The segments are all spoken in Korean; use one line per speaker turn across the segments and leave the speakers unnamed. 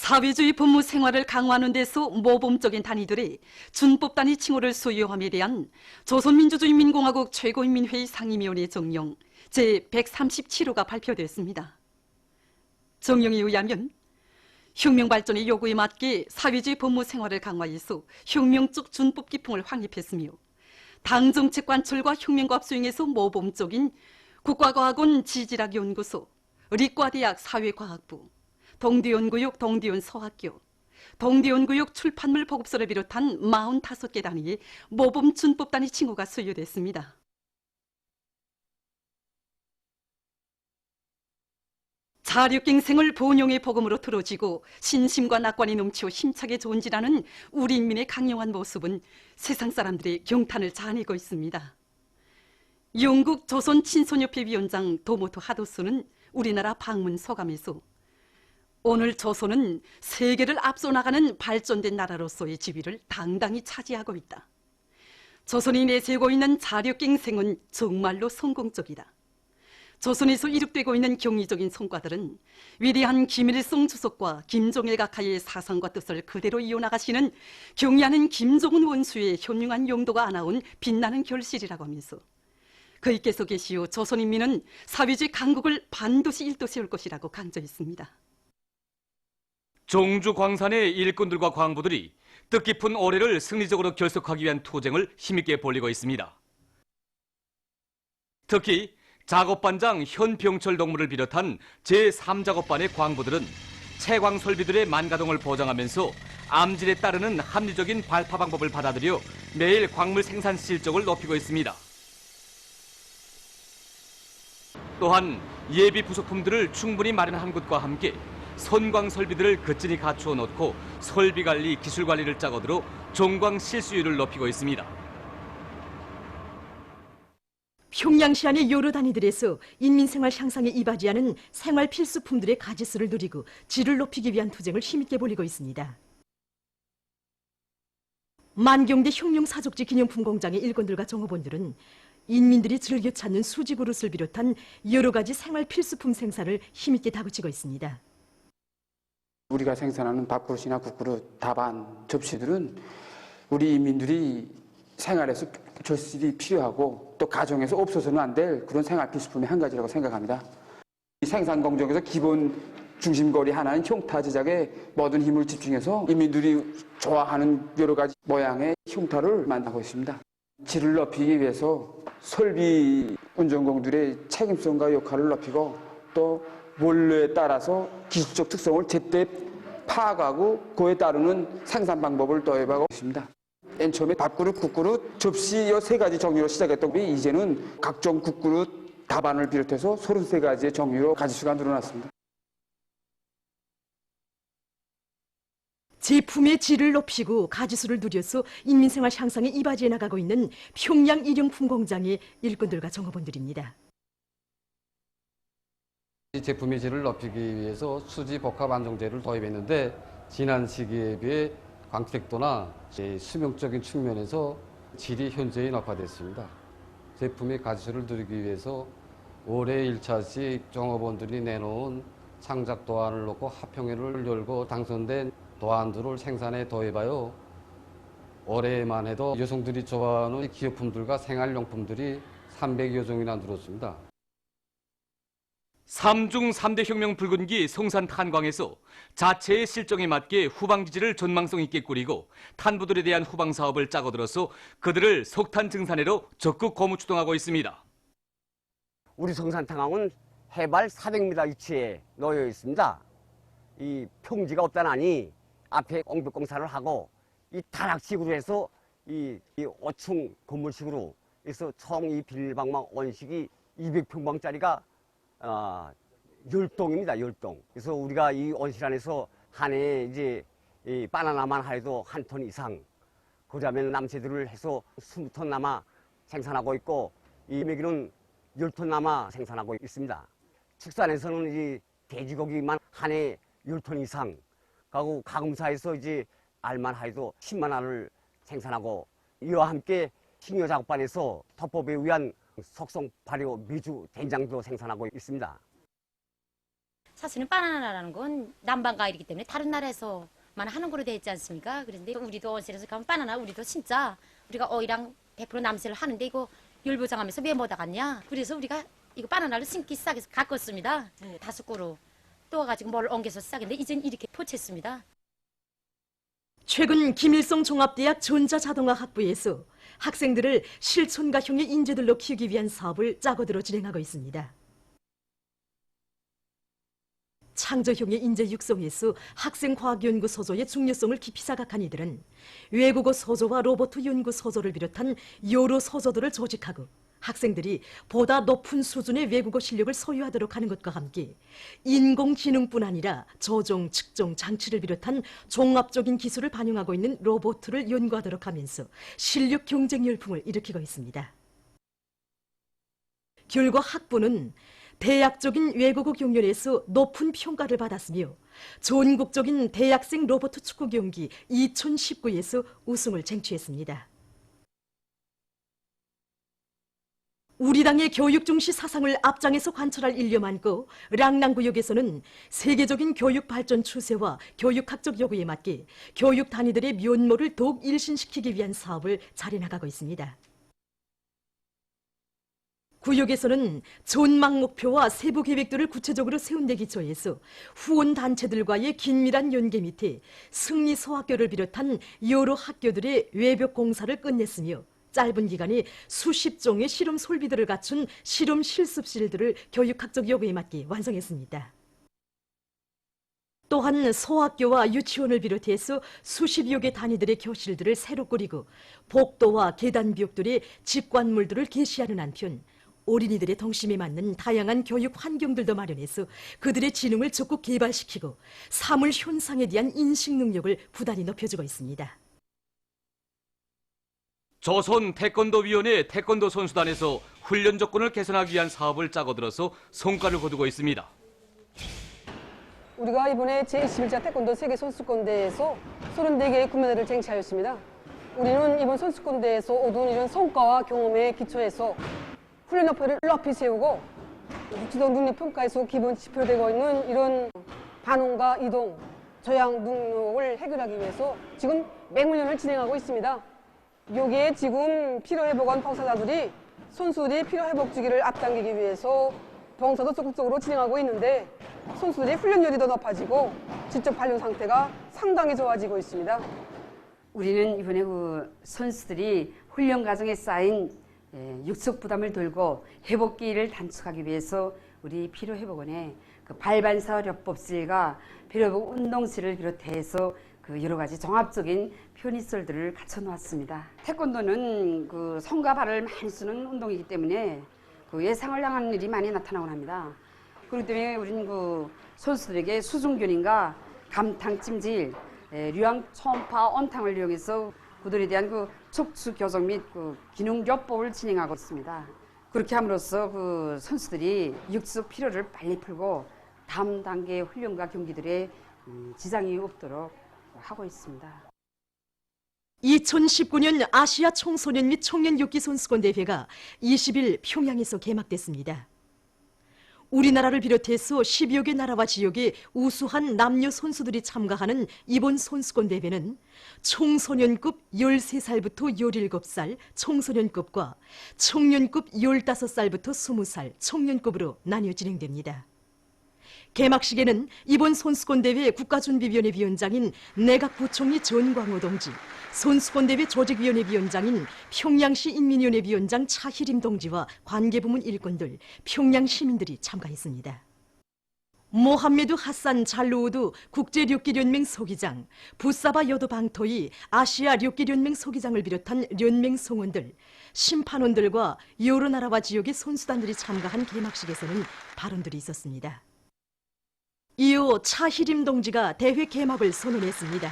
사회주의 법무 생활을 강화하는 데서 모범적인 단위들이 준법 단위 칭호를 소유함에 대한 조선민주주의인민공화국 최고인민회의 상임위원회 정령 제137호가 발표됐습니다. 정령에 의하면 혁명 발전의 요구에 맞게 사회주의 법무 생활을 강화해서 혁명적 준법 기풍을 확립했으며 당 정책 관철과 혁명과학 수행에서 모범적인 국가과학원 지질학연구소, 리과대학 사회과학부, 동대연구역 동대연서학교, 동대연구역 출판물 보급소를 비롯한 45개 단위의 모범 준법 단위 칭호가 수여됐습니다. 자력갱생을 본용의 복음으로 틀어지고 신심과 낙관이 넘치어 힘차게 존진하는 우리 인민의 강력한 모습은 세상 사람들의 경탄을 자아내고 있습니다. 영국 조선친손협회 위원장 도모토 하도스는 우리나라 방문 소감에서 오늘 조선은 세계를 앞서 나가는 발전된 나라로서의 지위를 당당히 차지하고 있다. 조선이 내세우고 있는 자력갱생은 정말로 성공적이다. 조선에서 이룩되고 있는 경이적인 성과들은 위대한 김일성 주석과 김종일 각하의 사상과 뜻을 그대로 이어나가시는 경의하는 김종은 원수의 현명한 용도가 안아온 빛나는 결실이라고 하면서 그이께서 계시오 조선인민은 사회주의 강국을 반드시 일도 세울 것이라고 강조했습니다.
종주 광산의 일꾼들과 광부들이 뜻깊은 올해를 승리적으로 결속하기 위한 투쟁을 힘있게 벌이고 있습니다. 특히 작업반장 현병철 동무를 비롯한 제3작업반의 광부들은 채광 설비들의 만가동을 보장하면서 암질에 따르는 합리적인 발파 방법을 받아들여 매일 광물 생산 실적을 높이고 있습니다. 또한 예비 부속품들을 충분히 마련한 것과 함께 선광 설비들을 거뜬히 갖추어 놓고 설비 관리, 기술 관리를 짜고들어 종광 실수율을 높이고 있습니다.
평양시 안의 여러 단위들에서 인민생활 향상에 이바지하는 생활 필수품들의 가짓수를 누리고 질을 높이기 위한 투쟁을 힘있게 벌이고 있습니다. 만경대 혁명사족지 기념품 공장의 일꾼들과 종업원들은 인민들이 즐겨 찾는 수지 그릇을 비롯한 여러 가지 생활 필수품 생산을 힘있게 다그치고 있습니다.
우리가 생산하는 밥그릇이나 국그릇, 다반, 접시들은 우리 인민들이 생활에서 절실히 필요하고 또 가정에서 없어서는 안 될 그런 생활 필수품의 한 가지라고 생각합니다. 이 생산 공정에서 기본 중심거리 하나인 흉타 제작에 모든 힘을 집중해서 인민들이 좋아하는 여러 가지 모양의 흉타를 만들고 있습니다. 질을 높이기 위해서 설비 운전공들의 책임성과 역할을 높이고 또 원료에 따라서 기술적 특성을 제때 파악하고 그에 따르는 생산 방법을 도입하고 있습니다. 맨 처음에 밥그릇, 국그릇, 접시 이 세 가지 종류로 시작했던 게 이제는 각종 국그릇, 다반을 비롯해서 33가지의 종류로 가짓수가 늘어났습니다.
제품의 질을 높이고 가짓수를 누려서 인민생활 향상에 이바지해 나가고 있는 평양 일용품 공장의 일꾼들과 종업원들입니다.
이 제품의 질을 높이기 위해서 수지 복합 안정제를 도입했는데 지난 시기에 비해 광택도나 수명적인 측면에서 질이 현저히 높아졌습니다. 제품의 가짓수를 누리기 위해서 올해 1차시 종업원들이 내놓은 창작 도안을 놓고 합평회를 열고 당선된 도안들을 생산에 도입하여 올해만 해도 여성들이 좋아하는 기업품들과 생활용품들이 300여 종이나 늘었습니다.
3중 3대 혁명 붉은기 송산 탄광에서 자체의 실정에 맞게 후방지지를 전망성 있게 꾸리고 탄부들에 대한 후방 사업을 짜고 들어서 그들을 석탄 증산해로 적극 고무 추동하고 있습니다.
우리 송산탄광은 해발 400m 위치에 놓여 있습니다. 이 평지가 없다나니 앞에 옹벽공사를 하고 이 다락식으로 해서 이 5층 건물식으로 해서 총 이 비닐방망 원식이 200평방짜리가 10동입니다. 10동. 그래서 우리가 이 온실 안에서 한 해에 이제 이 바나나만 해도 1톤 이상, 그다음에 남새들을 해서 20톤 남아 생산하고 있고, 이 메기는 10톤 남아 생산하고 있습니다. 축산에서는 이 돼지고기만 한 해에 10톤 이상, 그리고 가금사에서 이제 알만 해도 10만 알을 생산하고, 이와 함께 식료 작업반에서 토법에 의한 속성 발효 미주 된장도 생산하고 있습니다.
사실은 바나나라는 건 남방 과일이기 때문에 다른 나라에서만 하는 거로 돼 있지 않습니까? 그런데 우리도 온실에서 가면 바나나 우리도 진짜 우리가 어이랑 100% 남세를 하는데 이거 열보장하면서 왜 못 하겠냐? 그래서 우리가 이거 바나나를 심기 시작해서 가꿨습니다. 5그루 또 가지고 뭘 옮겨서 시작했는데 이젠 이렇게 포착했습니다.
최근 김일성 종합대학 전자자동화학부에서 학생들을 실촌가형의 인재들로 키우기 위한 사업을 짜고들어 진행하고 있습니다. 창조형의 인재 육성에서 학생과학연구소조의 중요성을 깊이 자각한 이들은 외국어 소조와 로봇 연구 소조를 비롯한 여러 소조들을 조직하고 학생들이 보다 높은 수준의 외국어 실력을 소유하도록 하는 것과 함께 인공지능뿐 아니라 조종, 측정, 장치를 비롯한 종합적인 기술을 반영하고 있는 로봇을 연구하도록 하면서 실력 경쟁 열풍을 일으키고 있습니다. 결과 학부는 대학적인 외국어 경연에서 높은 평가를 받았으며 전국적인 대학생 로봇 축구 경기 2019에서 우승을 쟁취했습니다. 우리 당의 교육 중시 사상을 앞장에서 관철할 일념 안고 랑랑구역에서는 세계적인 교육 발전 추세와 교육학적 요구에 맞게 교육 단위들의 면모를 더욱 일신시키기 위한 사업을 잘해나가고 있습니다. 구역에서는 전망 목표와 세부 계획들을 구체적으로 세운 데 기초해서 후원 단체들과의 긴밀한 연계 밑에 승리 소학교를 비롯한 여러 학교들의 외벽 공사를 끝냈으며 짧은 기간에 수십 종의 실험 설비들을 갖춘 실험 실습실들을 교육학적 요구에 맞게 완성했습니다. 또한 소학교와 유치원을 비롯해서 수십여 개 단위들의 교실들을 새로 꾸리고 복도와 계단 비옥들의 직관물들을 게시하는 한편 어린이들의 덩심에 맞는 다양한 교육 환경들도 마련해서 그들의 지능을 적극 개발시키고 사물 현상에 대한 인식 능력을 부단히 높여주고 있습니다.
조선 태권도위원회 태권도 선수단에서 훈련 조건을 개선하기 위한 사업을 짜고들어서 성과를 거두고 있습니다.
우리가 이번에 제21차 태권도 세계선수권대회에서 34개의 금메달을 쟁취하였습니다. 우리는 이번 선수권대회에서 얻은 이런 성과와 경험에 기초해서 훈련 목표를 높이 세우고 육지도 능력평가에서 기본 지표로 되고 있는 이런 반응과 이동, 저양 능력을 해결하기 위해서 지금 맹훈련을 진행하고 있습니다. 여기에 지금 피로회복원 봉사자들이 선수들이 피로회복 주기를 앞당기기 위해서 봉사도 적극적으로 진행하고 있는데 선수들이 훈련열이 더 높아지고 지적 발령 상태가 상당히 좋아지고 있습니다.
우리는 이번에 선수들이 훈련 과정에 쌓인 육적 부담을 덜고 회복기를 단축하기 위해서 우리 피로회복원에 발반사요법실과 피로회복 운동실을 비롯해서 여러 가지 종합적인 편의시설들을 갖춰놓았습니다. 태권도는 손과 발을 많이 쓰는 운동이기 때문에 예상을 향한 일이 많이 나타나곤 합니다. 그렇기 때문에 우리는 선수들에게 수중견인과 감탕, 찜질, 류황, 초음파, 온탕을 이용해서 그들에 대한 척추 교정 및 기능요법을 진행하고 있습니다. 그렇게 함으로써 선수들이 육적 피로를 빨리 풀고 다음 단계의 훈련과 경기들에 지장이 없도록 하고 있습니다.
2019년 아시아 청소년 및 청년 육기 선수권 대회가 20일 평양에서 개막됐습니다. 우리나라를 비롯해서 10여 개 나라와 지역의 우수한 남녀 선수들이 참가하는 이번 선수권 대회는 청소년급 13살부터 17살 청소년급과 청년급 15살부터 20살 청년급으로 나뉘어 진행됩니다. 개막식에는 이번 선수권대회 국가준비위원회 위원장인 내각부총리 전광호 동지, 선수권대회 조직위원회 위원장인 평양시 인민위원회 위원장 차희림 동지와 관계부문 일꾼들, 평양 시민들이 참가했습니다. 모함메드 하산 잘루우드 국제력기연맹 소기장, 부사바 여도 방토이 아시아 력기연맹 소기장을 비롯한 연맹 성원들, 심판원들과 여러 나라와 지역의 선수단들이 참가한 개막식에서는 발언들이 있었습니다. 이어 차희림 동지가 대회 개막을 선언했습니다.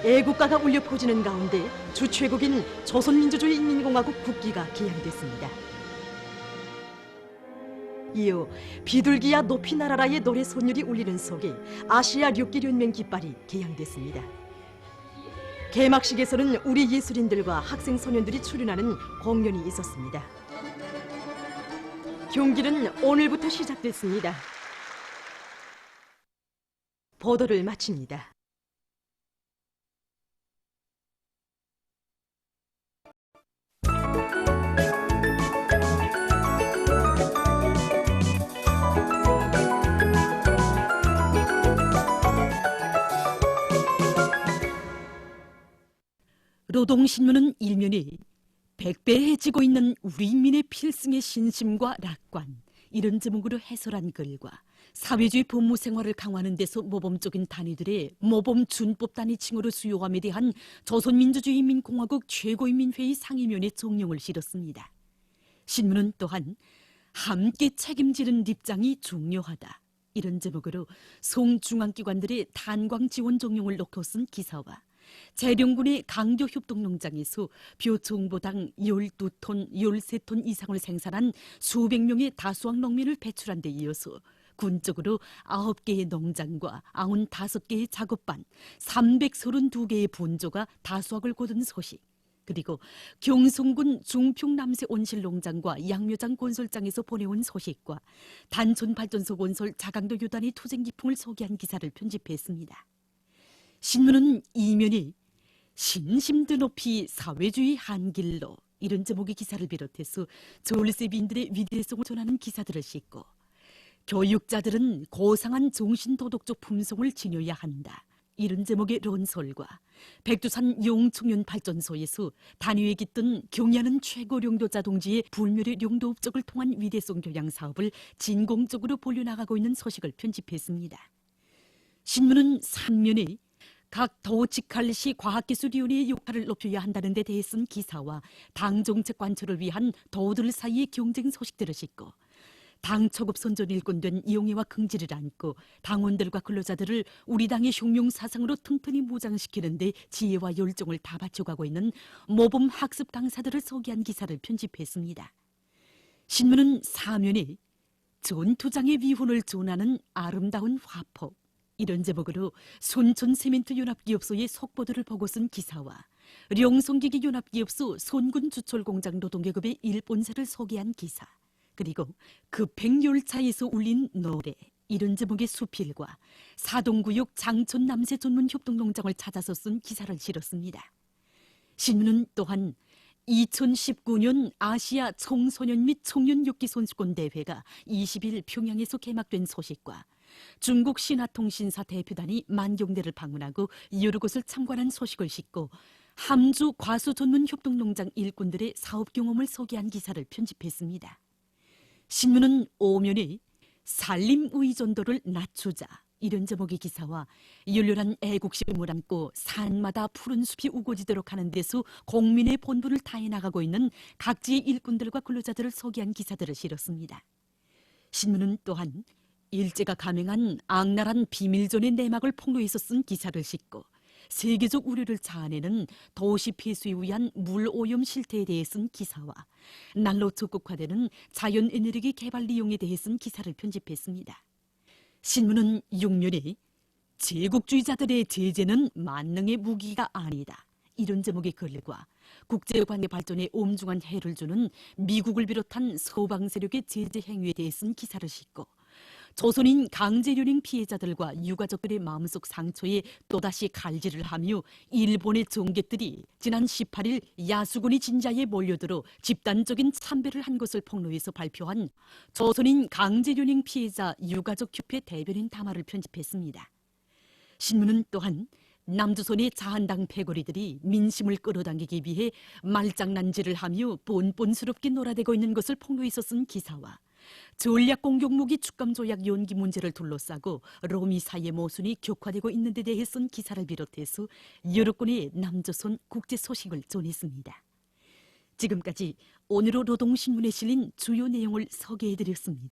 애국가가 울려 퍼지는 가운데 주최국인 조선민주주의인민공화국 국기가 개양됐습니다. 이어 비둘기야 높이 날아라의 노래 선율이 울리는 속에 아시아 력기연맹 깃발이 개양됐습니다. 개막식에서는 우리 예술인들과 학생 소년들이 출연하는 공연이 있었습니다. 경기는 오늘부터 시작됐습니다. 보도를 마칩니다. 노동신문은 일면에 백배해지고 있는 우리 인민의 필승의 신심과 낙관, 이런 제목으로 해설한 글과 사회주의 법무생활을 강화하는 데서 모범적인 단위들의 모범준법 단위칭으로 수요함에 대한 조선민주주의인민공화국 최고인민회의 상임위원회 종용을 실었습니다. 신문은 또한 함께 책임지는 입장이 중요하다, 이런 제목으로 송중앙기관들의 탄광 지원 종용을 놓고 쓴 기사와 재령군의 강교협동농장에서 벼총보당 12톤, 13톤 이상을 생산한 수백 명의 다수학 농민을 배출한 데 이어서 군적으로 9개의 농장과 95개의 작업반, 332개의 분조가 다수학을 거둔 소식, 그리고 경성군 중평남새 온실농장과 양묘장 건설장에서 보내온 소식과 단촌발전소 건설 자강도 유단의 투쟁 기풍을 소개한 기사를 편집했습니다. 신문은 이면에 신심드 높이 사회주의 한길로, 이런 제목의 기사를 비롯해서 졸세비인들의 위대성을 전하는 기사들을 싣고 교육자들은 고상한 정신도덕적 품성을 지녀야 한다, 이런 제목의論설과 백두산 용청년 발전소에서 단위에 깃든 경야는 최고 령도자 동지의 불멸의 령도 업적을 통한 위대성 교양 사업을 진공적으로 벌려나가고 있는 소식을 편집했습니다. 신문은 3면에 각 도직할시 과학기술위원회의 역할을 높여야 한다는 데 대해 쓴 기사와 당정책 관철을 위한 도들 사이의 경쟁 소식들을 싣고 당 초급 선전 일꾼된 이용해와 긍지를 안고 당원들과 근로자들을 우리 당의 흉용 사상으로 튼튼히 무장시키는 데 지혜와 열정을 다 바쳐가고 있는 모범 학습 강사들을 소개한 기사를 편집했습니다. 신문은 4면에 전투장의 위훈을 전하는 아름다운 화포, 이런 제목으로 손촌세멘트연합기업소의 속보들을 보고 쓴 기사와 령성기기연합기업소 손군주철공장 노동계급의 일본사를 소개한 기사, 그리고 급행열차에서 울린 노래, 이런 제목의 수필과 사동구역 장촌남새 전문협동농장을 찾아서 쓴 기사를 실었습니다. 신문은 또한 2019년 아시아 청소년 및 청년 육기 선수권 대회가 20일 평양에서 개막된 소식과 중국 신화통신사 대표단이 만경대를 방문하고 여러 곳을 참관한 소식을 싣고 함주 과수 전문 협동농장 일꾼들의 사업 경험을 소개한 기사를 편집했습니다. 신문은 5면에 산림 의존도를 낮추자, 이런 제목의 기사와 열렬한 애국심을 안고 산마다 푸른 숲이 우거지도록 하는 데서 공민의 본분을 다해 나가고 있는 각지의 일꾼들과 근로자들을 소개한 기사들을 실었습니다. 신문은 또한 일제가 감행한 악랄한 비밀전의 내막을 폭로해서 쓴 기사를 싣고 세계적 우려를 자아내는 도시 폐수에 의한 물오염 실태에 대해 쓴 기사와 날로 적극화되는 자연에너지 개발 이용에 대해 쓴 기사를 편집했습니다. 신문은 6면에 제국주의자들의 제재는 만능의 무기가 아니다, 이런 제목의 글과 국제관계 발전에 엄중한 해를 주는 미국을 비롯한 서방 세력의 제재 행위에 대해 쓴 기사를 싣고 조선인 강제련행 피해자들과 유가족들의 마음속 상처에 또다시 칼질을 하며 일본의 정객들이 지난 18일 야수군이 진자에 몰려들어 집단적인 참배를 한 것을 폭로해서 발표한 조선인 강제련행 피해자 유가족 협회 대변인 담화를 편집했습니다. 신문은 또한 남조선의 자한당 패거리들이 민심을 끌어당기기 위해 말장난질을 하며 뻔뻔스럽게 놀아대고 있는 것을 폭로해서 쓴 기사와 전략공격무기 축감조약 연기 문제를 둘러싸고 로미 사이의 모순이 격화되고 있는 데 대해 쓴 기사를 비롯해서 여러 건의 남조선 국제 소식을 전했습니다. 지금까지 오늘의 노동신문에 실린 주요 내용을 소개해드렸습니다.